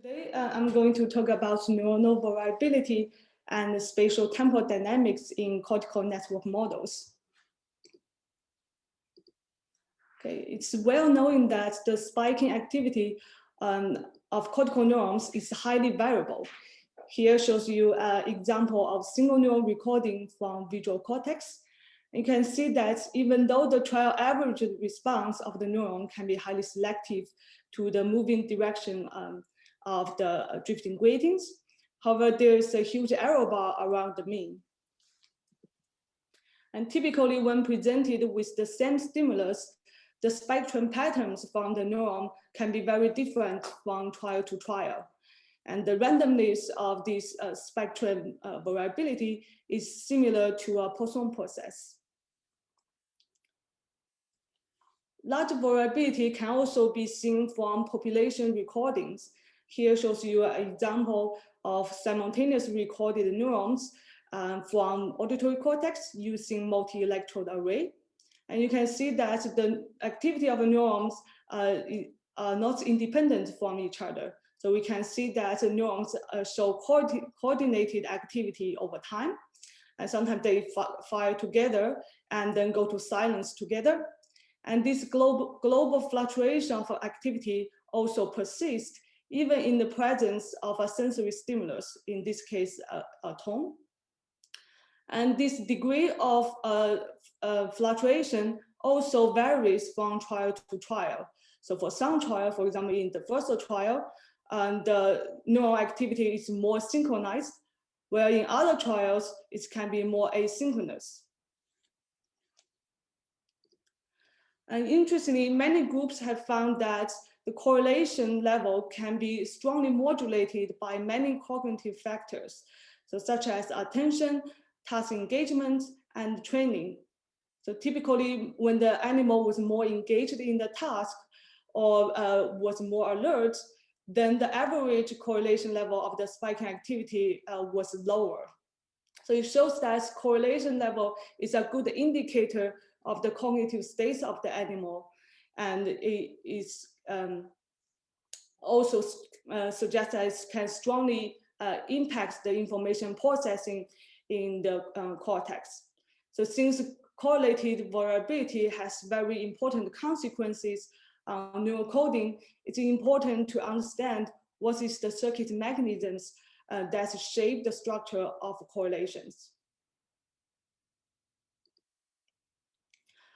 Today, I'm going to talk about neuronal variability and spatial temporal dynamics in cortical network models. Okay, it's well known that the spiking activity of cortical neurons is highly variable. Here shows you an example of single neuron recording from visual cortex. You can see that even though the trial average response of the neuron can be highly selective to the moving direction of the drifting gratings, however, there's a huge error bar around the mean. And typically when presented with the same stimulus, the spectrum patterns from the neuron can be very different from trial to trial. And the randomness of this spectrum variability is similar to a Poisson process. Large variability can also be seen from population recordings. Here shows you an example of simultaneously recorded neurons from auditory cortex using multi-electrode array. And you can see that the activity of the neurons are not independent from each other. So we can see that the neurons show coordinated activity over time. And sometimes they fire together and then go to silence together. And this global fluctuation of activity also persists even in the presence of a sensory stimulus, in this case, a tone. And this degree of fluctuation also varies from trial to trial. So for some trial, for example, in the first trial, the neural activity is more synchronized, where in other trials, it can be more asynchronous. And interestingly, many groups have found that the correlation level can be strongly modulated by many cognitive factors, so such as attention, task engagement, and training. So typically, when the animal was more engaged in the task or was more alert, then the average correlation level of the spiking activity was lower. So it shows that correlation level is a good indicator of the cognitive states of the animal, and it is also suggests that it can strongly impact the information processing in the cortex. So since correlated variability has very important consequences on neural coding, it's important to understand what is the circuit mechanisms that shape the structure of correlations.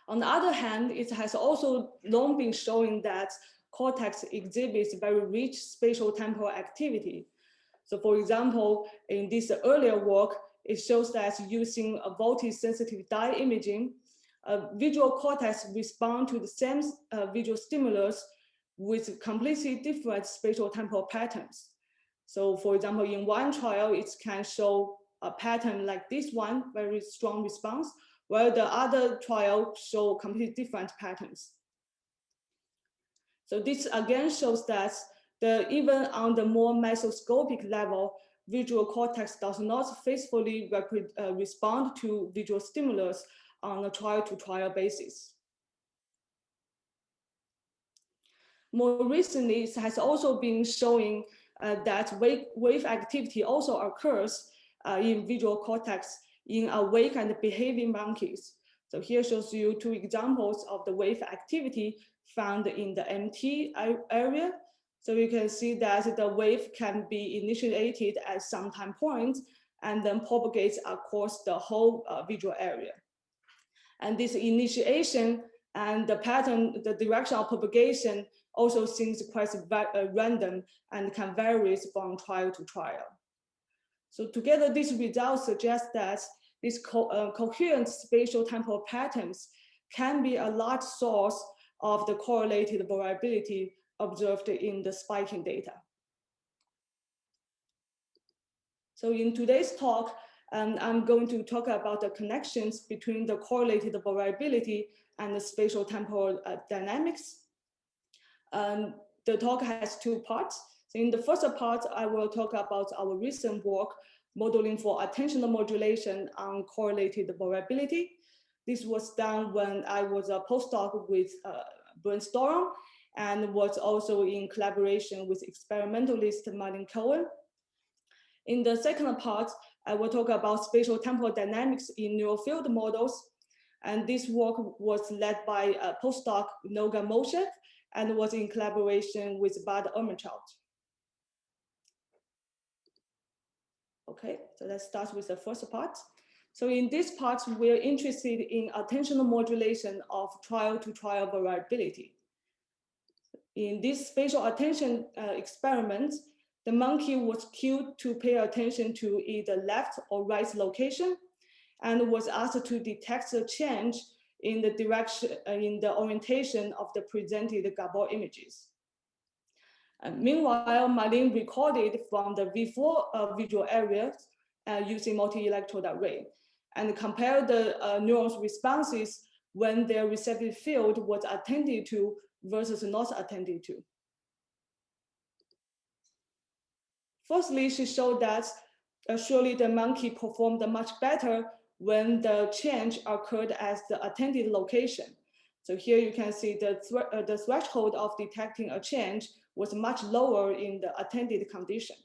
On the other hand, it has also long been shown that cortex exhibits very rich spatial temporal activity. So for example, in this earlier work, it shows that using a voltage-sensitive dye imaging, visual cortex respond to the same visual stimulus with completely different spatial temporal patterns. So for example, in one trial, it can show a pattern like this one, very strong response, while the other trial show completely different patterns. So this again shows that even on the more mesoscopic level, visual cortex does not faithfully respond to visual stimulus on a trial-to-trial basis. More recently, it has also been showing that wave activity also occurs in visual cortex in awake and behaving monkeys. So here shows you two examples of the wave activity found in the MT area. So you can see that the wave can be initiated at some time point and then propagates across the whole visual area. And this initiation and the pattern, the direction of propagation also seems quite random and can vary from trial to trial. So together, these results suggest that these coherent spatial temporal patterns can be a large source of the correlated variability observed in the spiking data. So in today's talk, I'm going to talk about the connections between the correlated variability and the spatial temporal dynamics. The talk has two parts. So in the first part, I will talk about our recent work modeling for attentional modulation on correlated variability. This was done when I was a postdoc with Brainstorm, and was also in collaboration with experimentalist Martin Cohen. In the second part, I will talk about spatial temporal dynamics in neural field models. And this work was led by postdoc Noga Moshe and was in collaboration with Bud Ermentrout. Okay, so let's start with the first part. So in this part, we're interested in attentional modulation of trial-to-trial variability. In this spatial attention experiment, the monkey was cued to pay attention to either left or right location and was asked to detect a change in the direction, in the orientation of the presented Gabor images. Meanwhile, Martin recorded from the vivo visual area using multi-electrode array and compared the neurons' responses when their receptive field was attended to versus not attended to. Firstly, she showed that surely the monkey performed much better when the change occurred at the attended location. So here you can see the threshold of detecting a change was much lower in the attended condition.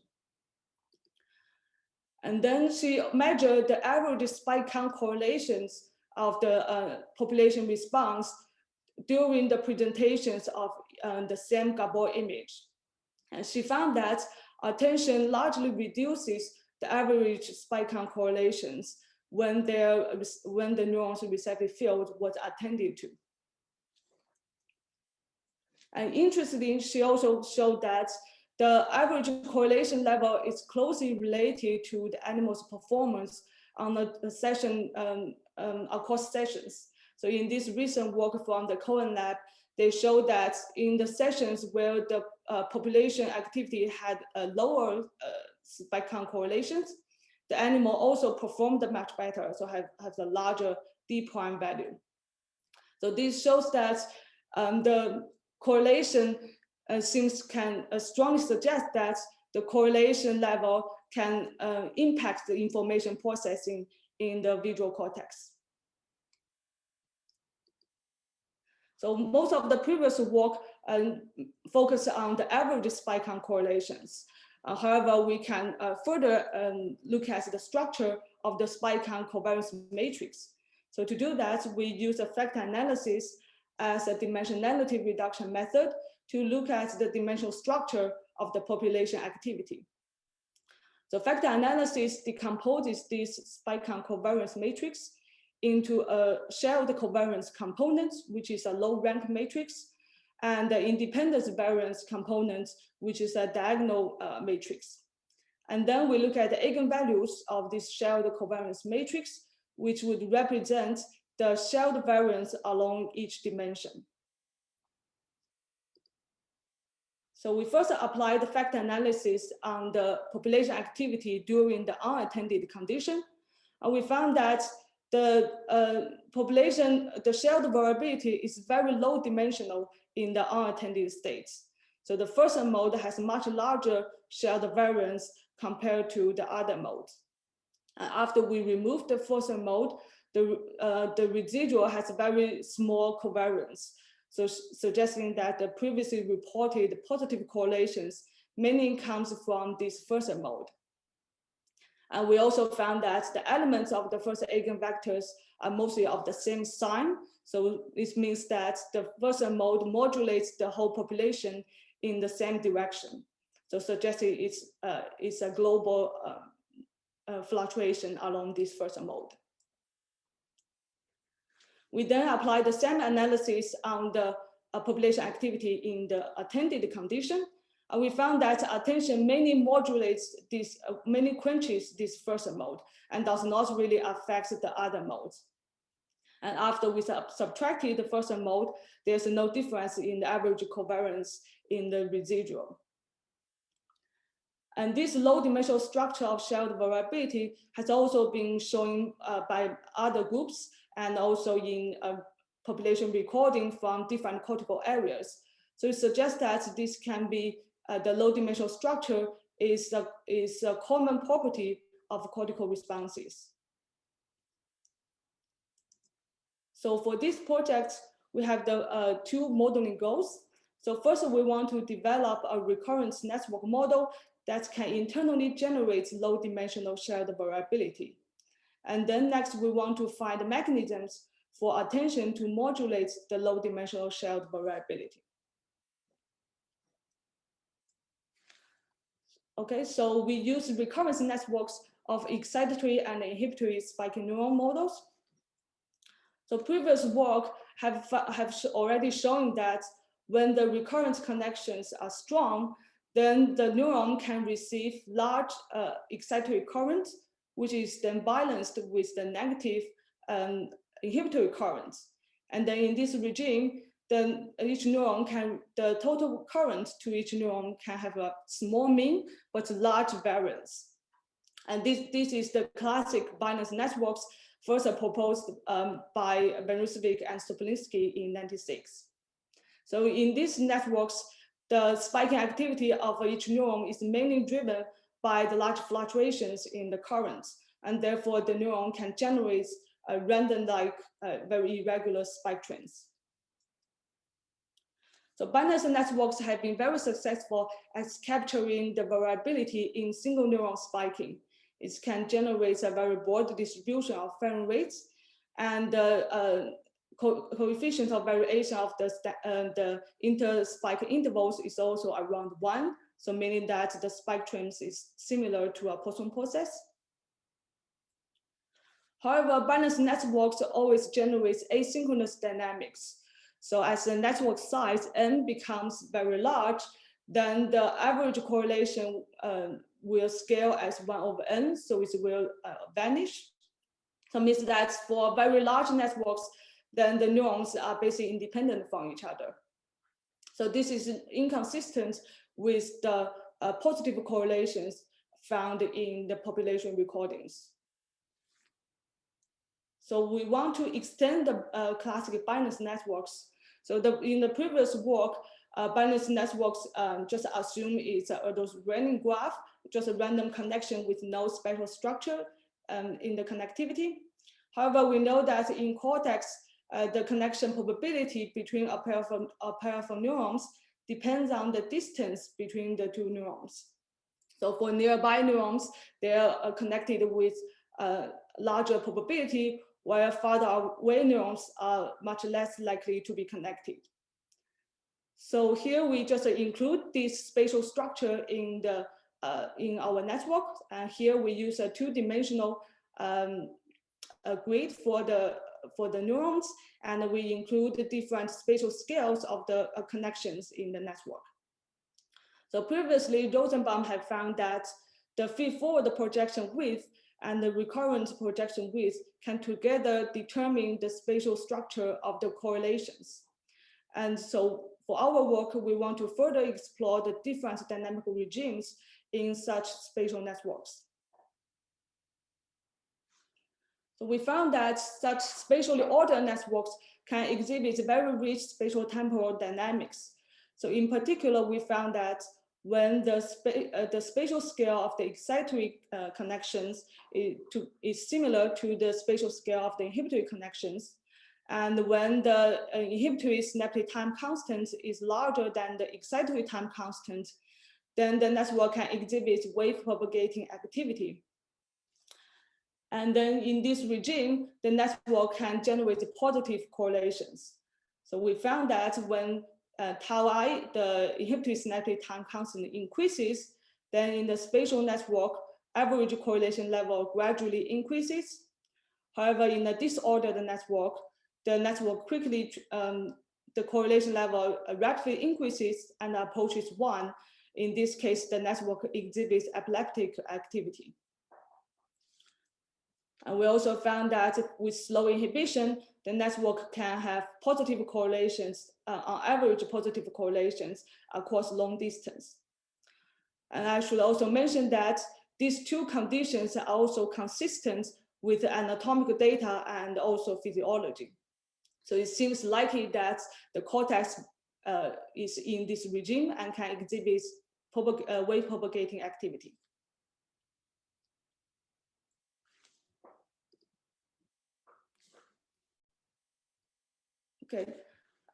And then she measured the average spike count correlations of the population response during the presentations of the same Gabor image. And she found that attention largely reduces the average spike count correlations when the neurons' receptive field was attended to. And interestingly, she also showed that the average correlation level is closely related to the animal's performance on the session across sessions. So in this recent work from the Cohen lab, they showed that in the sessions where the population activity had a lower spike count correlations, the animal also performed much better, so has a larger D prime value. So this shows that the correlation can strongly suggest that the correlation level can impact the information processing in the visual cortex. So most of the previous work focused on the average spike count correlations. However, we can further look at the structure of the spike count covariance matrix. So to do that, we use a factor analysis as a dimensionality reduction method to look at the dimensional structure of the population activity. So factor analysis decomposes this spike count covariance matrix into a shared covariance component, which is a low rank matrix, and the independence variance component, which is a diagonal matrix. And then we look at the eigenvalues of this shared covariance matrix, which would represent the shared variance along each dimension. So we first applied the factor analysis on the population activity during the unattended condition. And we found that the shared variability is very low dimensional in the unattended states. So the first mode has much larger shared variance compared to the other modes. After we remove the first mode, the residual has very small covariance, so suggesting that the previously reported positive correlations mainly comes from this first mode. And we also found that the elements of the first eigenvectors are mostly of the same sign. So this means that the first mode modulates the whole population in the same direction. So suggesting it's a global fluctuation along this first mode. We then apply the same analysis on the population activity in the attended condition. We found that attention mainly modulates this, mainly quenches this first mode and does not really affect the other modes. And after we subtracted the first mode, there's no difference in the average covariance in the residual. And this low dimensional structure of shared variability has also been shown by other groups and also in population recording from different cortical areas. So it suggests that this can be the low dimensional structure is a common property of cortical responses. So for this project, we have the two modeling goals. So first, we want to develop a recurrent network model that can internally generate low-dimensional shared variability. And then next, we want to find mechanisms for attention to modulate the low-dimensional shared variability. Okay, so we use recurrence networks of excitatory and inhibitory spiking neuron models. So previous work have already shown that when the recurrent connections are strong, then the neuron can receive large excitatory current, which is then balanced with the negative inhibitory currents. And then in this regime, then each neuron the total current to each neuron can have a small mean, but large variance. And this is the classic binary networks first proposed by Berusevich and Soplinsky in 1996. So in these networks, the spiking activity of each neuron is mainly driven by the large fluctuations in the currents, and therefore the neuron can generate random-like, very irregular spike trends. So binary networks have been very successful at capturing the variability in single neuron spiking. It can generate a very broad distribution of frame rates, and the coefficient of variation of the inter-spike intervals is also around 1, so meaning that the spike trends is similar to a Poisson process. However, binary networks always generate asynchronous dynamics. So as the network size n becomes very large, then the average correlation will scale as 1 over n, so it will vanish. So it means that for very large networks, then the neurons are basically independent from each other. So this is inconsistent with the positive correlations found in the population recordings. So we want to extend the classic binary networks. So in the previous work, binary networks just assume it's those random graph, just a random connection with no spatial structure in the connectivity. However, we know that in cortex, the connection probability between a pair of neurons depends on the distance between the two neurons. So for nearby neurons, they are connected with larger probability, while farther away neurons are much less likely to be connected. So here we just include this spatial structure in our network, and here we use a two-dimensional grid for the neurons, and we include the different spatial scales of the connections in the network. So previously, Rosenbaum had found that the feed-forward projection width and the recurrent projection width can together determine the spatial structure of the correlations. And so for our work, we want to further explore the different dynamic regimes in such spatial networks. So we found that such spatially ordered networks can exhibit very rich spatial temporal dynamics. So in particular, we found that when the spatial scale of the excitatory connections is similar to the spatial scale of the inhibitory connections, and when the inhibitory synaptic time constant is larger than the excitatory time constant, then the network can exhibit wave propagating activity. And then in this regime, the network can generate positive correlations. So we found that when tau I, the inhibitory synaptic time constant, increases, then in the spatial network, average correlation level gradually increases. However, in a disordered network, the network quickly, the correlation level rapidly increases and approaches 1. In this case, the network exhibits epileptic activity. And we also found that with slow inhibition, the network can have positive correlations, on average positive correlations across long distance. And I should also mention that these two conditions are also consistent with anatomic data and also physiology. So it seems likely that the cortex is in this regime and can exhibit wave propagating activity. Okay,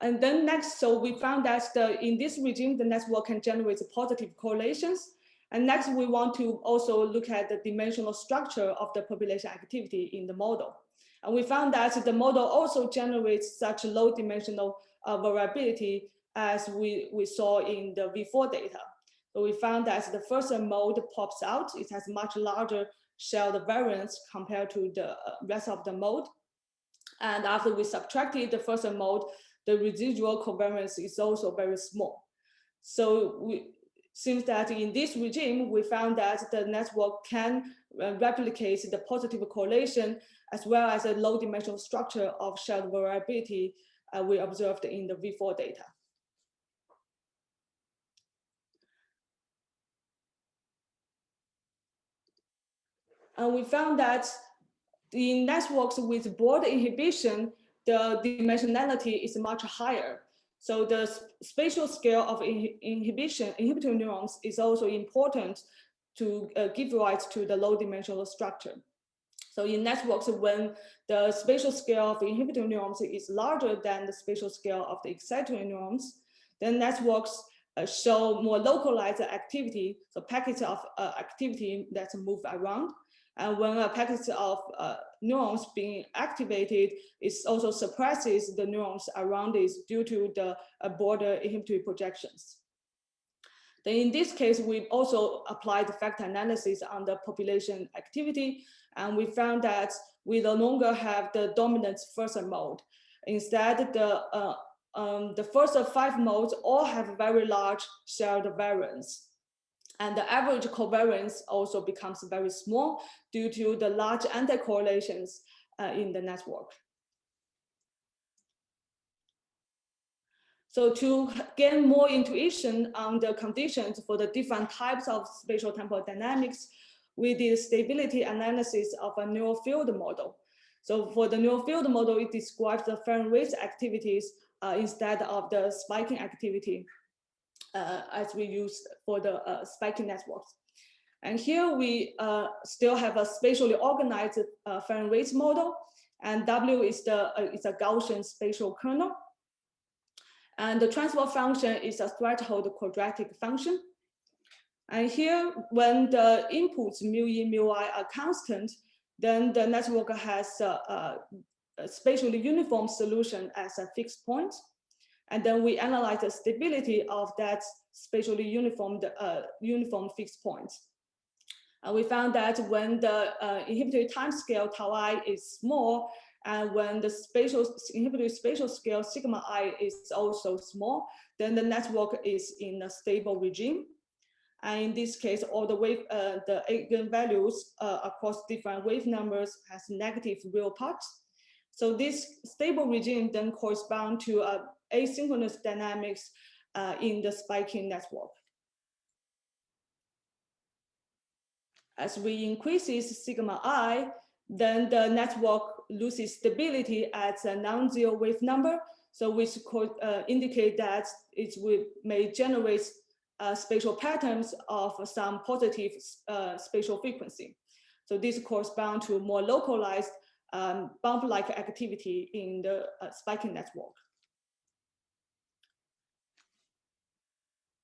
And then next, so we found that in this regime, the network can generate positive correlations. And next, we want to also look at the dimensional structure of the population activity in the model. And we found that the model also generates such low dimensional variability as we saw in the V4 data. So we found that the first mode pops out. It has much larger shared variance compared to the rest of the mode. And after we subtracted the first mode, the residual covariance is also very small. So seems that in this regime, we found that the network can replicate the positive correlation as well as a low dimensional structure of shared variability we observed in the V4 data. And we found that in networks with broad inhibition, the dimensionality is much higher. So the spatial scale of inhibitory neurons is also important to give rise to the low dimensional structure. So in networks, when the spatial scale of inhibitory neurons is larger than the spatial scale of the excitatory neurons, then networks show more localized activity, so packets of activity that move around. And when a packet of neurons being activated, it also suppresses the neurons around it due to the border inhibitory projections. Then in this case, we also applied the factor analysis on the population activity, and we found that we no longer have the dominant first mode. Instead, the first 5 modes all have very large shared variance. And the average covariance also becomes very small due to the large anti-correlations in the network. So to gain more intuition on the conditions for the different types of spatial temporal dynamics, we did stability analysis of a neural field model. So for the neural field model, it describes the Fahrenheit activities instead of the spiking activity as we use for the spiking networks. And here we still have a spatially organized Fahrenheit model, and W is a Gaussian spatial kernel. And the transfer function is a threshold quadratic function. And here, when the inputs mu in, mu I are constant, then the network has a spatially uniform solution as a fixed point. And then we analyze the stability of that spatially uniform fixed point. And we found that when the inhibitory time scale tau I is small, and when the inhibitory spatial scale sigma I is also small, then the network is in a stable regime. And in this case, all the eigenvalues across different wave numbers has negative real parts. So this stable regime then corresponds to asynchronous dynamics in the spiking network. As we increases sigma I, then the network loses stability at a non-zero wave number. So which could indicate that it may generate spatial patterns of some positive spatial frequency. So this corresponds to more localized bump-like activity in the spiking network.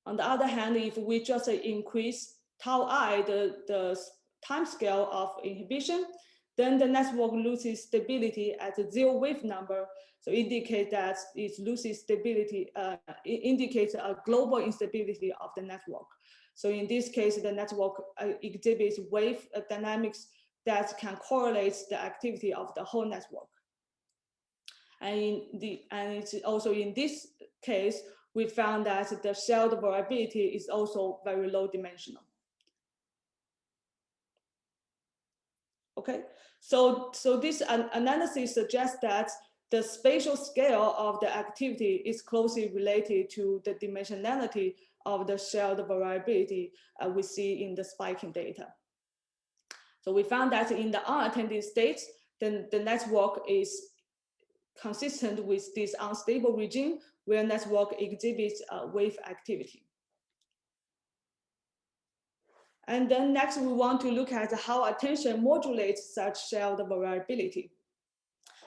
On the other hand, if we just increase tau I, the time scale of inhibition, then the network loses stability at a zero wave number. So indicate that it loses stability, it indicates a global instability of the network. So in this case, the network exhibits wave dynamics that can correlate the activity of the whole network. And it's also in this case, we found that the shared variability is also very low dimensional. Okay, so this analysis suggests that the spatial scale of the activity is closely related to the dimensionality of the shared variability we see in the spiking data. So we found that in the unattended states, then the network is consistent with this unstable regime where network exhibits wave activity. And then next, we want to look at how attention modulates such shared variability.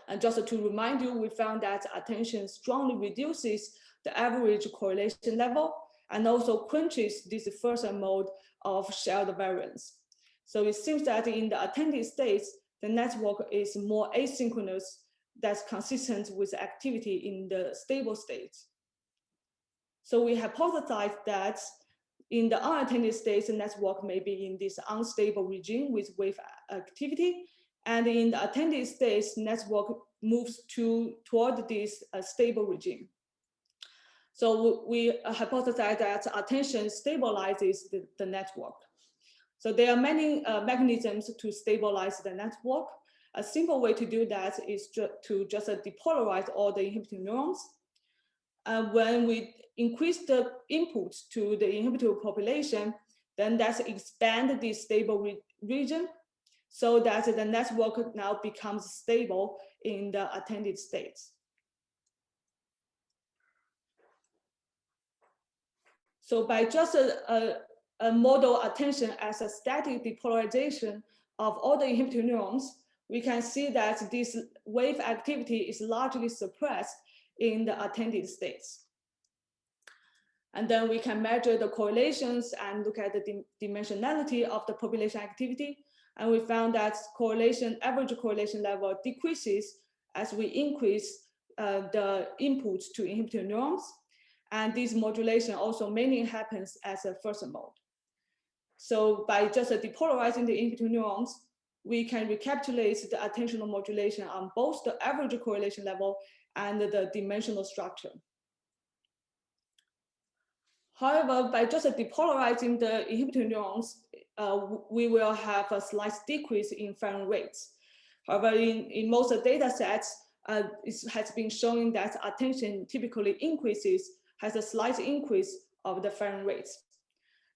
And just to remind you, we found that attention strongly reduces the average correlation level and also quenches this first mode of shared variance. So it seems that in the attentive states, the network is more asynchronous, that's consistent with activity in the stable states. So we hypothesized that in the unattended states, the network may be in this unstable regime with wave activity. And in the attended states, network moves toward this stable regime. So we hypothesize that attention stabilizes the network. So there are many mechanisms to stabilize the network. A simple way to do that is to just depolarize all the inhibiting neurons. When we increase the inputs to the inhibitory population, then that's expand the stable region so that the network now becomes stable in the attended states. So by just model attention as a static depolarization of all the inhibitory neurons, we can see that this wave activity is largely suppressed in the attended states. And then we can measure the correlations and look at the dimensionality of the population activity. And we found that average correlation level decreases as we increase the inputs to inhibitory neurons. And this modulation also mainly happens as a first mode. So by just depolarizing the inhibitory neurons, we can recapitulate the attentional modulation on both the average correlation level and the dimensional structure. However, by just depolarizing the inhibitory neurons, we will have a slight decrease in firing rates. However, in most data sets, it has been shown that attention typically has a slight increase of the firing rates.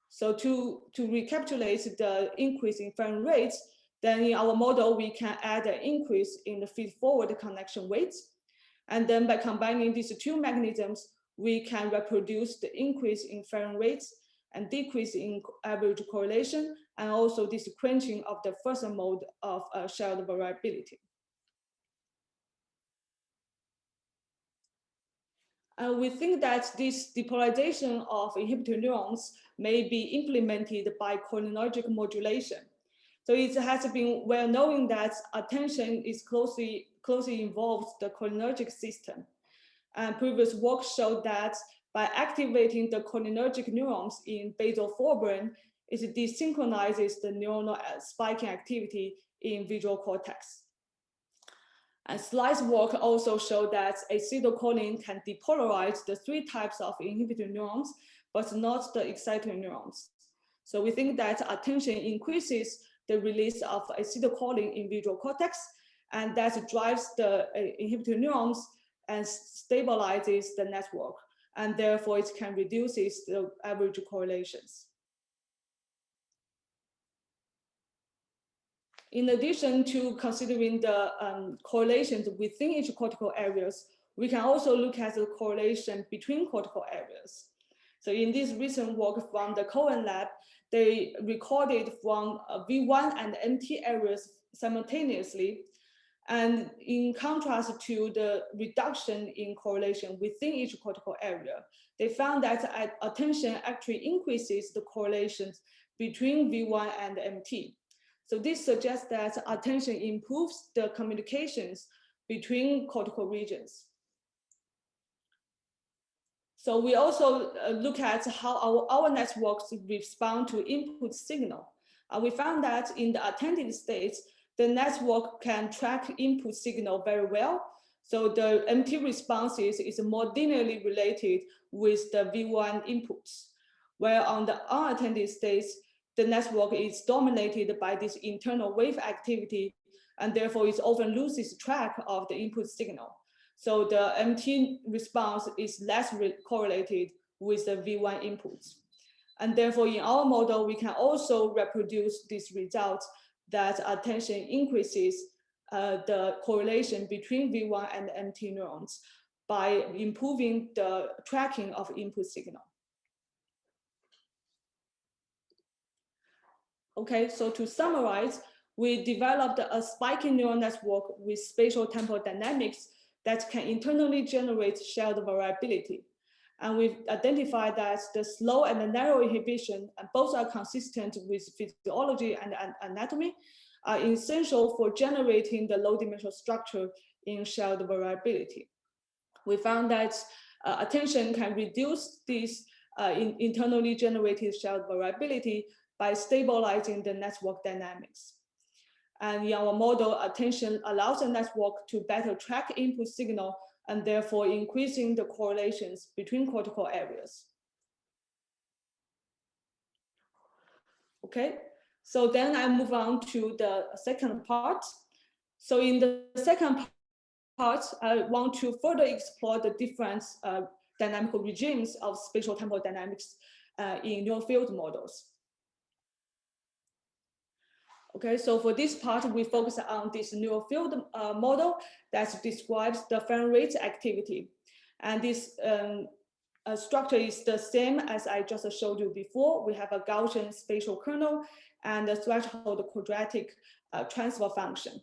So to recapitulate the increase in firing rates, then in our model, we can add an increase in the feed-forward connection weights. And then by combining these two mechanisms, we can reproduce the increase in firing rates and decrease in average correlation, and also this quenching of the first mode of shared variability. We think that this depolarization of inhibitory neurons may be implemented by cholinergic modulation. So it has been well known that attention is closely involves the cholinergic system. And previous work showed that by activating the cholinergic neurons in basal forebrain, it desynchronizes the neuronal spiking activity in visual cortex. And Slice's work also showed that acetylcholine can depolarize the three types of inhibitory neurons, but not the excitatory neurons. So we think that attention increases the release of acetylcholine in visual cortex, and that drives the inhibitory neurons and stabilizes the network, and therefore it can reduce the average correlations. In addition to considering the correlations within each cortical areas, we can also look at the correlation between cortical areas. So in this recent work from the Cohen lab, they recorded from V1 and MT areas simultaneously. And in contrast to the reduction in correlation within each cortical area, they found that attention actually increases the correlations between V1 and MT. So this suggests that attention improves the communications between cortical regions. So we also look at how our networks respond to input signal. We found that in the attended states, the network can track input signal very well. So the MT responses is more linearly related with the V1 inputs, where on the unattended states, the network is dominated by this internal wave activity, and therefore it often loses track of the input signal. So the MT response is less correlated with the V1 inputs. And therefore in our model, we can also reproduce this result that attention increases the correlation between V1 and MT neurons by improving the tracking of input signal. Okay, so to summarize, we developed a spiking neural network with spatial temporal dynamics that can internally generate shared variability. And we've identified that the slow and the narrow inhibition, both are consistent with physiology and anatomy, are essential for generating the low dimensional structure in shared variability. We found that attention can reduce this internally generated shared variability by stabilizing the network dynamics. And in our model, attention allows the network to better track input signal and therefore increasing the correlations between cortical areas. Okay, so then I move on to the second part. So in the second part, I want to further explore the different dynamical regimes of spatial temporal dynamics in neural field models. Okay, so for this part, we focus on this neural field model that describes the frame rate activity. And this structure is the same as I just showed you before. We have a Gaussian spatial kernel and a threshold quadratic transfer function.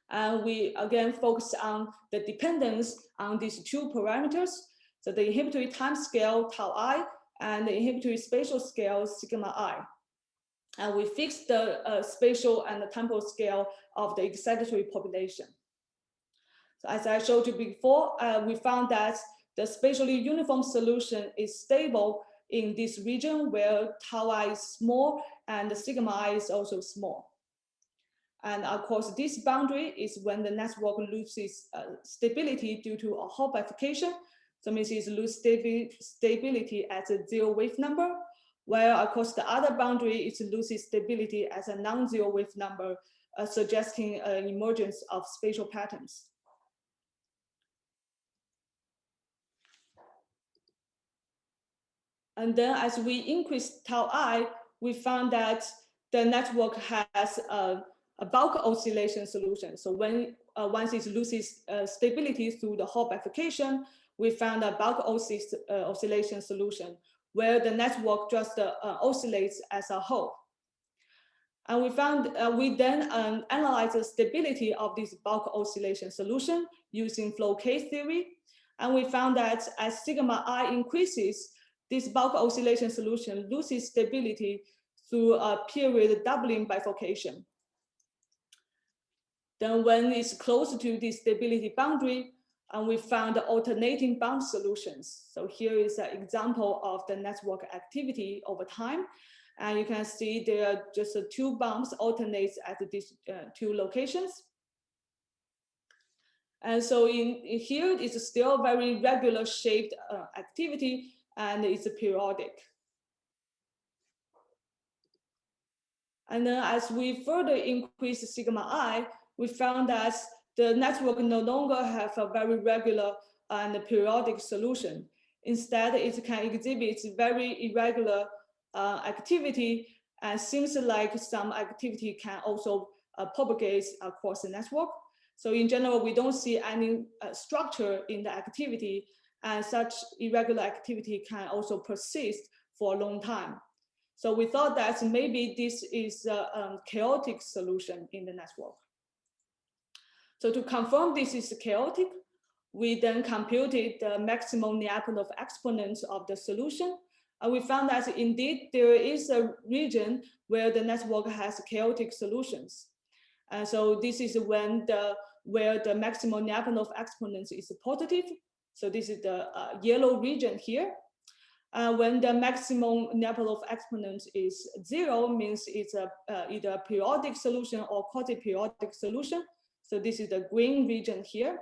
And we again focus on the dependence on these two parameters, so the inhibitory time scale tau I and the inhibitory spatial scale sigma I. And we fix the spatial and the temporal scale of the excitatory population. So as I showed you before, we found that the spatially uniform solution is stable in this region where tau I is small and the sigma I is also small. And of course, this boundary is when the network loses stability due to a Hall bifurcation. So it means it loses stability at a zero wave number, where of course the other boundary is loses stability as a non-zero wave number, suggesting an emergence of spatial patterns. And then as we increase tau I, we found that the network has a bulk oscillation solution. So when once it loses stability through the Hall bifurcation, we found a bulk oscillation solution where the network just oscillates as a whole. And we found, we then analyzed the stability of this bulk oscillation solution using flow case theory. And we found that as sigma I increases, this bulk oscillation solution loses stability through a period doubling bifurcation. Then when it's close to the stability boundary, and we found alternating bound solutions. So here is an example of the network activity over time. And you can see there are just two bumps alternates at these two locations. And so here it's still very regular shaped activity, and it's periodic. And then as we further increase sigma I, we found that the network no longer have a very regular and periodic solution. Instead, it can exhibit very irregular activity, and seems like some activity can also propagate across the network. So in general, we don't see any structure in the activity, and such irregular activity can also persist for a long time. So we thought that maybe this is a chaotic solution in the network. So to confirm this is chaotic, we then computed the maximum Lyapunov exponent of the solution. And we found that indeed there is a region where the network has chaotic solutions. And so this is when where the maximum Lyapunov exponent is positive. So this is the yellow region here. When the maximum Lyapunov exponent is 0, means it's either a periodic solution or quasi-periodic solution. So this is the green region here.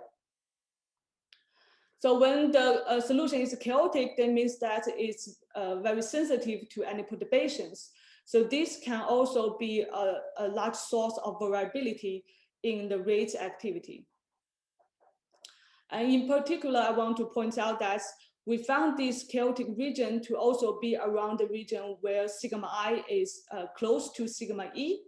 So when the solution is chaotic, that means that it's very sensitive to any perturbations. So this can also be a large source of variability in the rate activity. And in particular, I want to point out that we found this chaotic region to also be around the region where sigma I is close to sigma E.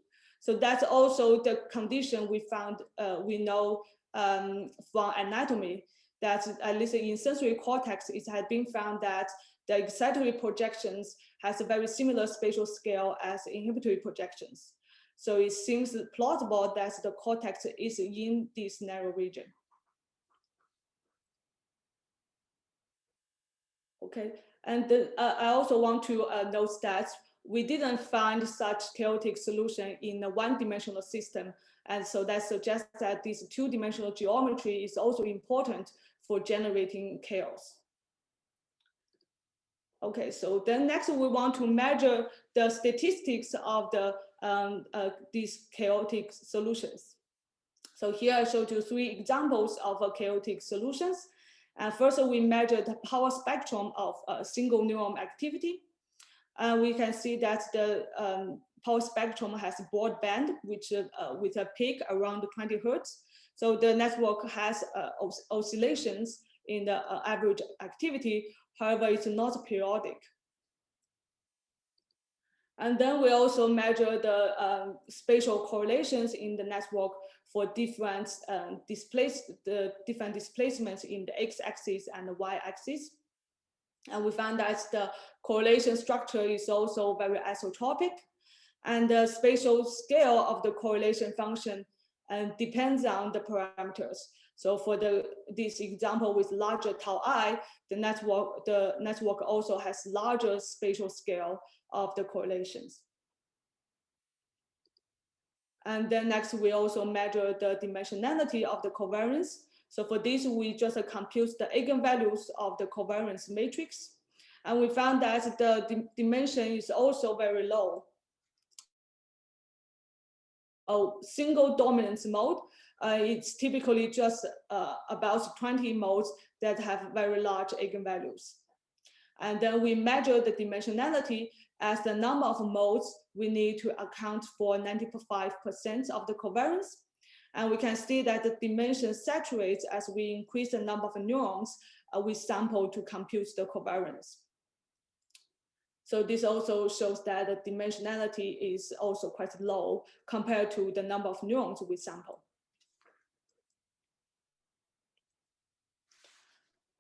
So that's also the condition we found, we know from anatomy, that at least in sensory cortex, it has been found that the excitatory projections has a very similar spatial scale as inhibitory projections. So it seems plausible that the cortex is in this narrow region. Okay, and I also want to note that we didn't find such chaotic solution in a one-dimensional system. And so that suggests that this two-dimensional geometry is also important for generating chaos. Okay, so then next we want to measure the statistics of these chaotic solutions. So here I showed you 3 examples of chaotic solutions. First, we measure the power spectrum of a single neuron activity. We can see that the power spectrum has a broad band, which with a peak around 20 Hertz. So the network has oscillations in the average activity. However, it's not periodic. And then we also measure the spatial correlations in the network for different displacements in the x-axis and the y-axis. And we found that the correlation structure is also very isotropic. And the spatial scale of the correlation function depends on the parameters. So for this example with larger tau I, the network also has larger spatial scale of the correlations. And then next, we also measure the dimensionality of the covariance. So for this, we just compute the eigenvalues of the covariance matrix. And we found that the dimension is also very low. A single dominance mode, it's typically just about 20 modes that have very large eigenvalues. And then we measure the dimensionality as the number of modes we need to account for 95% of the covariance. And we can see that the dimension saturates as we increase the number of neurons we sample to compute the covariance. So this also shows that the dimensionality is also quite low compared to the number of neurons we sample.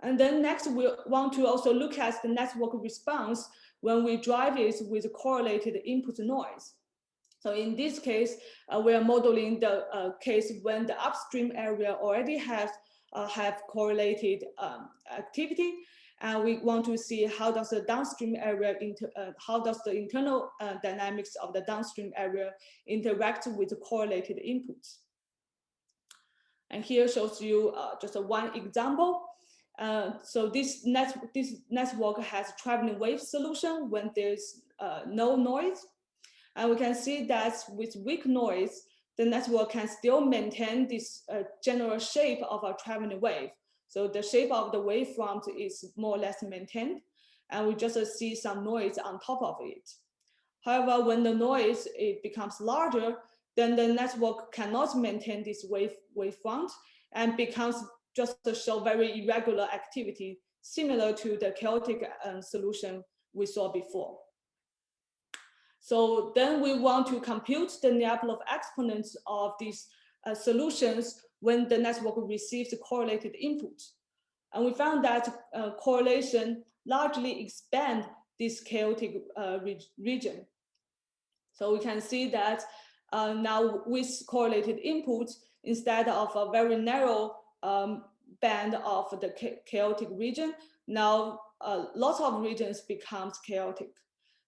And then next, we want to also look at the network response when we drive it with correlated input noise. So in this case, we are modeling the case when the upstream area already have correlated activity, and we want to see how does the downstream area how does the internal dynamics of the downstream area interact with the correlated inputs. And here shows you just one example. So this network has traveling wave solution when there's no noise. And we can see that with weak noise, the network can still maintain this general shape of a traveling wave. So the shape of the wavefront is more or less maintained, and we just see some noise on top of it. However, when the noise becomes larger, then the network cannot maintain this wavefront and becomes just to show very irregular activity, similar to the chaotic solution we saw before. So then we want to compute the Lyapunov exponents of these solutions when the network receives correlated input. And we found that correlation largely expand this chaotic region. So we can see that now with correlated input, instead of a very narrow band of the chaotic region, now lots of regions becomes chaotic.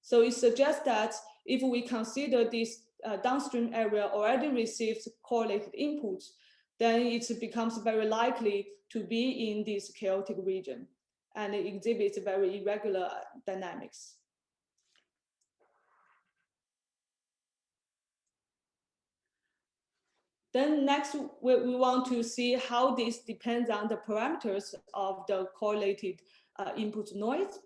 So it suggests that if we consider this downstream area already receives correlated inputs, then it becomes very likely to be in this chaotic region, and it exhibits very irregular dynamics. Then next, we want to see how this depends on the parameters of the correlated input noise.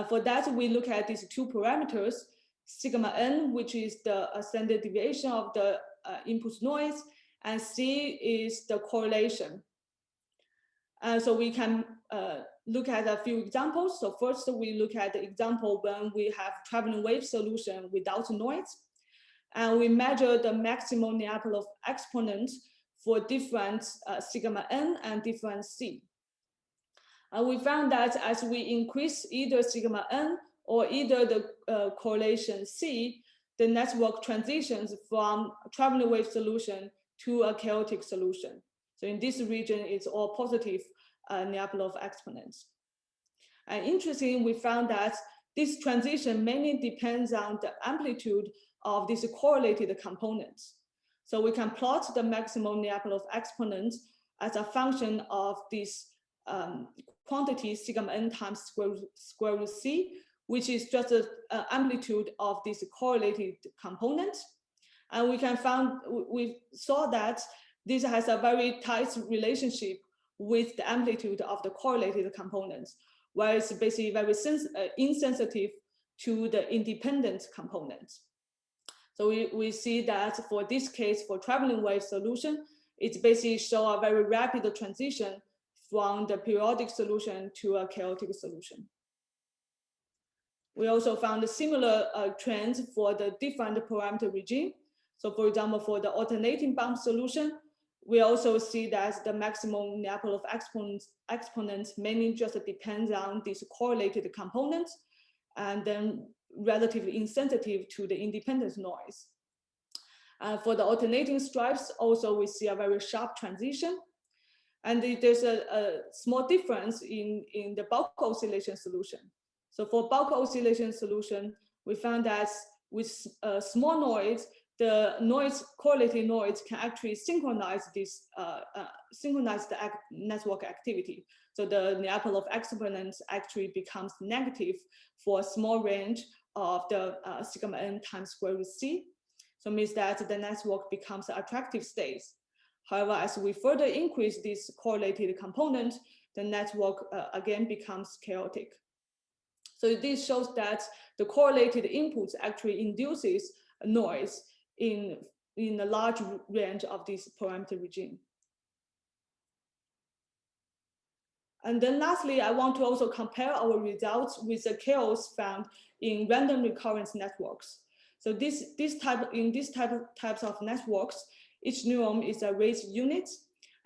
For that, we look at these 2 parameters, sigma n, which is the standard deviation of the input noise, and C is the correlation. So we can look at a few examples. So first, we look at the example when we have traveling wave solution without noise. And we measure the maximum Lyapunov exponent for different sigma n and different C. We found that as we increase either sigma n or either the correlation C, the network transitions from traveling wave solution to a chaotic solution. So in this region, it's all positive Lyapunov exponents. And interesting, we found that this transition mainly depends on the amplitude of these correlated components. So we can plot the maximum Lyapunov exponent as a function of this quantity sigma n times square root c, which is just the amplitude of this correlated component. And we saw that this has a very tight relationship with the amplitude of the correlated components, where it's basically very insensitive to the independent components. So we see that for this case, for traveling wave solution, it basically shows a very rapid transition from the periodic solution to a chaotic solution. We also found similar trends for the different parameter regime. So for example, for the alternating bump solution, we also see that the maximum Lyapunov exponents mainly just depends on these correlated components and then relatively insensitive to the independent noise. For the alternating stripes, also we see a very sharp transition. And there's a small difference in the bulk oscillation solution. So for bulk oscillation solution, we found that with small noise, the correlated noise can actually synchronize this, synchronize the network activity. So the Lyapunov exponent actually becomes negative for a small range of the sigma n times square root c. So it means that the network becomes an attractive state. However, as we further increase this correlated component, the network again becomes chaotic. So this shows that the correlated inputs actually induces noise in a large range of this parameter regime. And then lastly, I want to also compare our results with the chaos found in random recurrence networks. So in these types of networks, each neuron is a raised unit,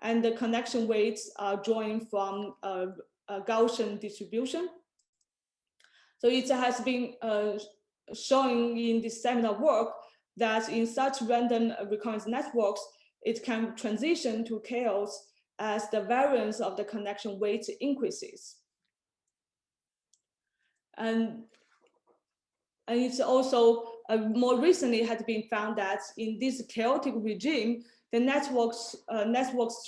and the connection weights are drawn from a Gaussian distribution. So it has been shown in this seminal work that in such random recurrence networks, it can transition to chaos as the variance of the connection weight increases. And it's also more recently had been found that in this chaotic regime, the networks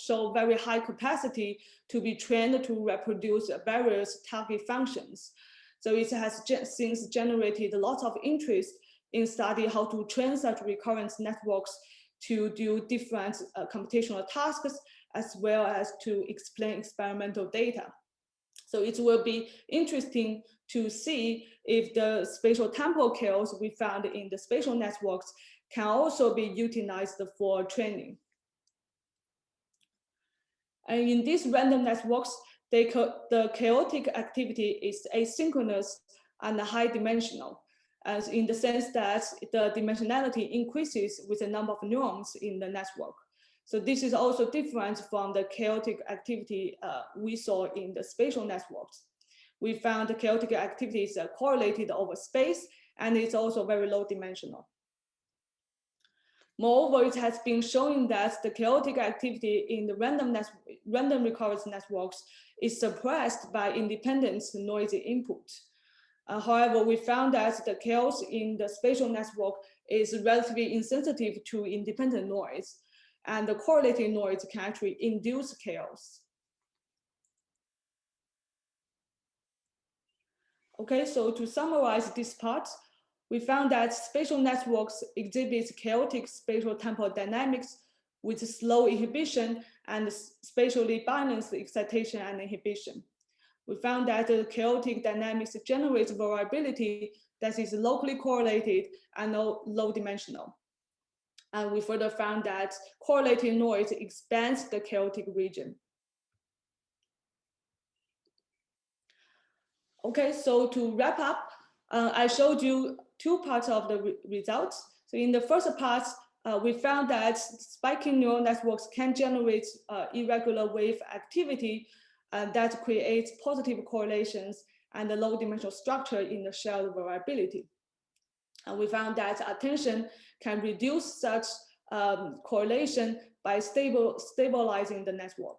show very high capacity to be trained to reproduce various target functions. So it has since generated a lot of interest in studying how to train such recurrence networks to do different computational tasks, as well as to explain experimental data. So it will be interesting to see if the spatial temporal chaos we found in the spatial networks can also be utilized for training. And in these random networks, the chaotic activity is asynchronous and high dimensional, as in the sense that the dimensionality increases with the number of neurons in the network. So this is also different from the chaotic activity we saw in the spatial networks. We found the chaotic activity is correlated over space, and it's also very low dimensional. Moreover, it has been shown that the chaotic activity in the random recurrence networks is suppressed by independent noisy input. However, we found that the chaos in the spatial network is relatively insensitive to independent noise, and the correlated noise can actually induce chaos. Okay, so to summarize this part, we found that spatial networks exhibit chaotic spatial temporal dynamics with slow inhibition and spatially balanced excitation and inhibition. We found that the chaotic dynamics generates variability that is locally correlated and low dimensional. And we further found that correlated noise expands the chaotic region. Okay, so to wrap up, I showed you two parts of the results. So in the first part, we found that spiking neural networks can generate irregular wave activity that creates positive correlations and a low dimensional structure in the shared variability. And we found that attention can reduce such correlation by stabilizing the network.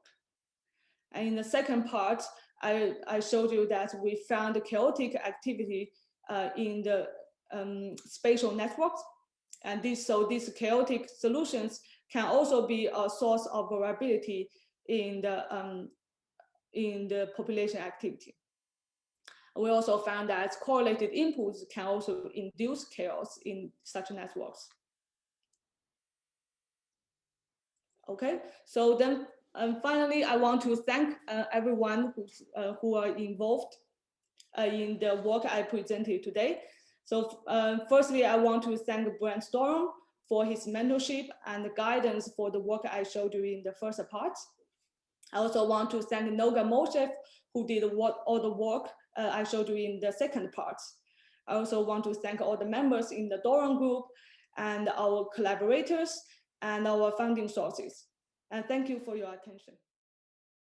And in the second part, I showed you that we found chaotic activity in the spatial networks. And these chaotic solutions can also be a source of variability in the population activity. We also found that correlated inputs can also induce chaos in such networks. Okay, so then finally, I want to thank everyone who are involved in the work I presented today. So firstly, I want to thank Brent Storm for his mentorship and guidance for the work I showed you in the first part. I also want to thank Noga Moshev, who did all the work I showed you in the second part. I also want to thank all the members in the Doron group and our collaborators and our funding sources. And thank you for your attention.